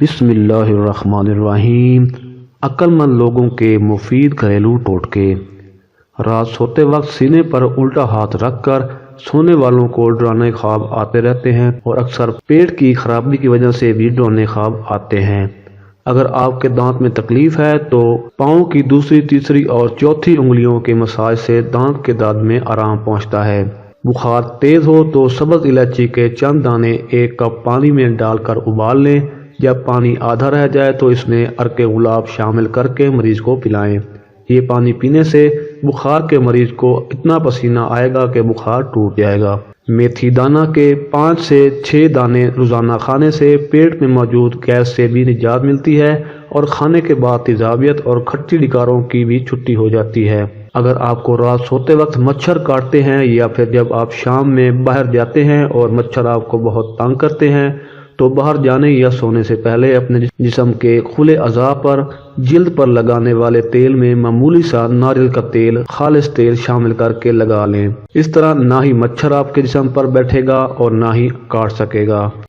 بسم اللہ الرحمن الرحیم۔ عقل مند لوگوں کے مفید گھریلو ٹوٹکے۔ رات سوتے وقت سینے پر الٹا ہاتھ رکھ کر سونے والوں کو ڈرانے خواب آتے رہتے ہیں اور اکثر پیٹ کی خرابی کی وجہ سے بھی ڈرانے خواب آتے ہیں۔ اگر آپ کے دانت میں تکلیف ہے تو پاؤں کی دوسری، تیسری اور چوتھی انگلیوں کے مساج سے دانت کے درد میں آرام پہنچتا ہے۔ بخار تیز ہو تو سبز الائچی کے چند دانے ایک کپ پانی میں ڈال کر ابال لیں۔ جب پانی آدھا رہ جائے تو اس میں عرق گلاب شامل کر کے مریض کو پلائیں۔ یہ پانی پینے سے بخار کے مریض کو اتنا پسینہ آئے گا کہ بخار ٹوٹ جائے گا۔ میتھی دانہ کے 5 سے 6 دانے روزانہ کھانے سے پیٹ میں موجود گیس سے بھی نجات ملتی ہے اور کھانے کے بعد تیزابیت اور کھٹی ڈکاروں کی بھی چھٹی ہو جاتی ہے۔ اگر آپ کو رات سوتے وقت مچھر کاٹتے ہیں یا پھر جب آپ شام میں باہر جاتے ہیں اور مچھر آپ کو بہت تنگ کرتے ہیں تو باہر جانے یا سونے سے پہلے اپنے جسم کے کھلے اعضاء پر جلد پر لگانے والے تیل میں معمولی سا ناریل کا تیل، خالص تیل شامل کر کے لگا لیں۔ اس طرح نہ ہی مچھر آپ کے جسم پر بیٹھے گا اور نہ ہی کاٹ سکے گا۔